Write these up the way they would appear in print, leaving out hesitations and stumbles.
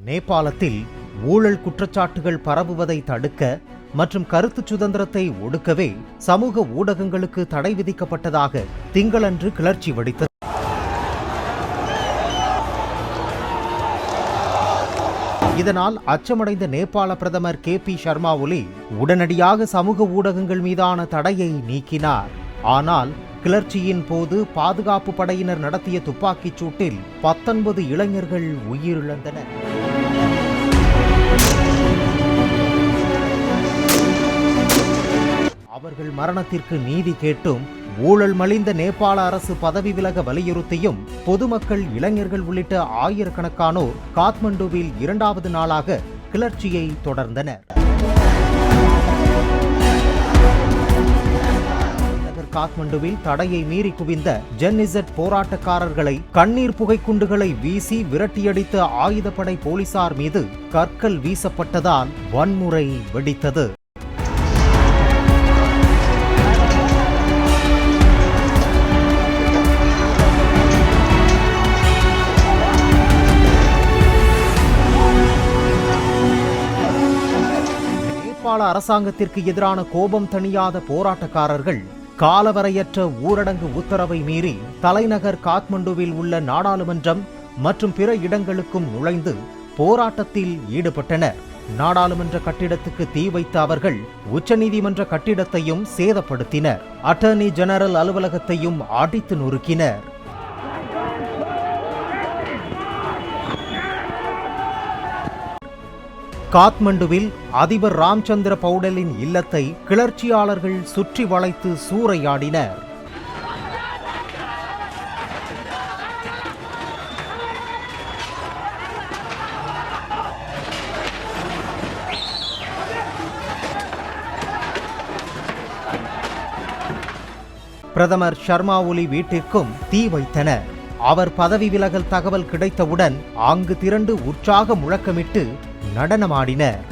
நேபாளத்தில் ஊழல் குற்றச்சாட்டுகள் பரவுவதை தடுக்க மற்றும் கருத்து சுதந்திரத்தை ஒடுக்கவே சமூக ஊடகங்களுக்கு தடை விதிக்கப்பட்டதாக திங்களன்று கிளர்ச்சி வெடித்தது. இதனால் அச்சமடைந்த நேபாள பிரதமர் KP சர்மா ஒலி உடனடியாக சமூக ஊடகங்கள் மீதான தடையை நீக்கினார். ஆனால் கிளர்ச்சியின் போது பாதுகாப்பு படையினர் நடத்திய துப்பாக்கிச் சூட்டில் 19 இளைஞர்கள் உயிரிழந்தனர். அவர்கள் மரணத்திற்கு நீதி கேட்டும் ஊழல் மலிந்த நேபாள அரசு பதவி விலக வலியுறுத்தியும் பொதுமக்கள், இளைஞர்கள் உள்ளிட்ட ஆயிரக்கணக்கானோர் காத்மண்டுவில் 2வது நாளாக கிளர்ச்சியை தொடர்ந்தனர். காத்மண்டுவில் தடையை மீறி குவிந்த ஜென்னிசெட் போராட்டக்காரர்களை கண்ணீர் புகைக்குண்டுகளை வீசி விரட்டியடித்த ஆயுதப்படை போலீசார் மீது கற்கள் வீசப்பட்டதால் வன்முறை வெடித்தது. நேபாள அரசாங்கத்திற்கு எதிரான கோபம் தணியாத போராட்டக்காரர்கள் காலவரையற்ற ஊரடங்கு உத்தரவை மீறி தலைநகர் காத்மண்டுவில் உள்ள நாடாளுமன்றம் மற்றும் பிற இடங்களுக்கும் நுழைந்து போராட்டத்தில் ஈடுபட்டனர். நாடாளுமன்ற கட்டிடத்துக்கு தீ வைத்த அவர்கள் உச்சநீதிமன்ற கட்டிடத்தையும் சேதப்படுத்தினர். அட்டர்னி ஜெனரல் அலுவலகத்தையும் அடித்து நொறுக்கினர். காத்மண்டுவில் அதிபர் ராம்சந்திர பௌடலின் இல்லத்தை கிளர்ச்சியாளர்கள் சுற்றி வளைத்து சூறையாடினர். பிரதமர் சர்மா ஒலி வீட்டிற்கும் தீ வைத்தனர். அவர் பதவி விலகல் தகவல் கிடைத்தவுடன் அங்கு திரண்டு உற்சாக முழக்கமிட்டு நடனமாடினர்.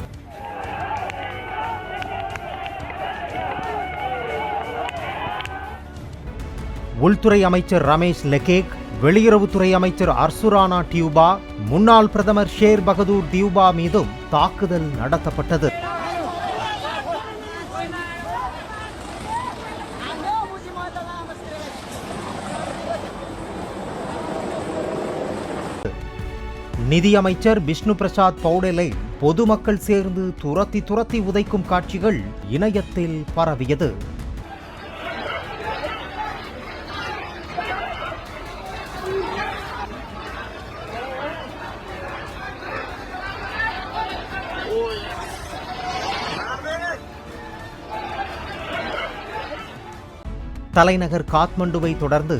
உள்துறை அமைச்சர் ரமேஷ் லெகேக், வெளியுறவுத்துறை அமைச்சர் அர்சுரானா டியூபா, முன்னாள் பிரதமர் ஷேர் பகதூர் தியூபா மீதும் தாக்குதல் நடத்தப்பட்டது. நிதியமைச்சர் பிஷ்ணு பிரசாத் பௌடேலை பொதுமக்கள் சேர்ந்து துரத்தி உதைக்கும் காட்சிகள் இணையத்தில் பரவியது. தலைநகர் காத்மண்டுவை தொடர்ந்து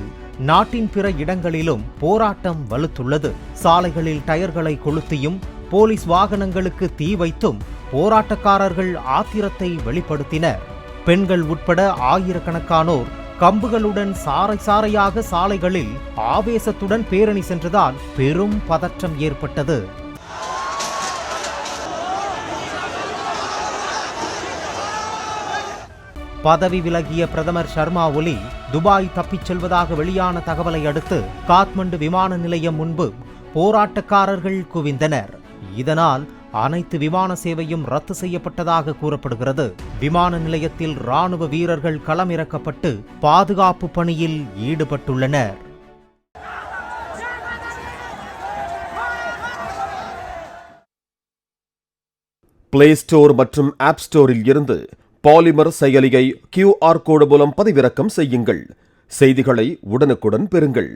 நாட்டின் பிற இடங்களிலும் போராட்டம் வலுத்துள்ளது. சாலைகளில் டயர்களை கொளுத்தியும் போலீஸ் வாகனங்களுக்கு தீ வைத்தும் போராட்டக்காரர்கள் ஆத்திரத்தை வெளிப்படுத்தினர். பெண்கள் உட்பட ஆயிரக்கணக்கானோர் கம்புகளுடன் சாறை சாறையாக சாலைகளில் ஆவேசத்துடன் பேரணி சென்றதால் பெரும் பதற்றம் ஏற்பட்டது. பதவி விலகிய பிரதமர் சர்மா ஒலி துபாய் தப்பிச் செல்வதாக வெளியான தகவலை அடுத்து காத்மண்டு விமான நிலையம் முன்பு போராட்டக்காரர்கள் குவிந்தனர். இதனால் அனைத்து விமான சேவையும் ரத்து செய்யப்பட்டதாக கூறப்படுகிறது. விமான நிலையத்தில் ராணுவ வீரர்கள் களமிறக்கப்பட்டு பாதுகாப்பு பணியில் ஈடுபட்டுள்ளனர். பிளே ஸ்டோர் மற்றும் ஆப் ஸ்டோரில் இருந்து பாலிமர் செயலியை QR கோடு மூலம் பதிவிறக்கம் செய்யுங்கள். செய்திகளை உடனுக்குடன் பெறுங்கள்.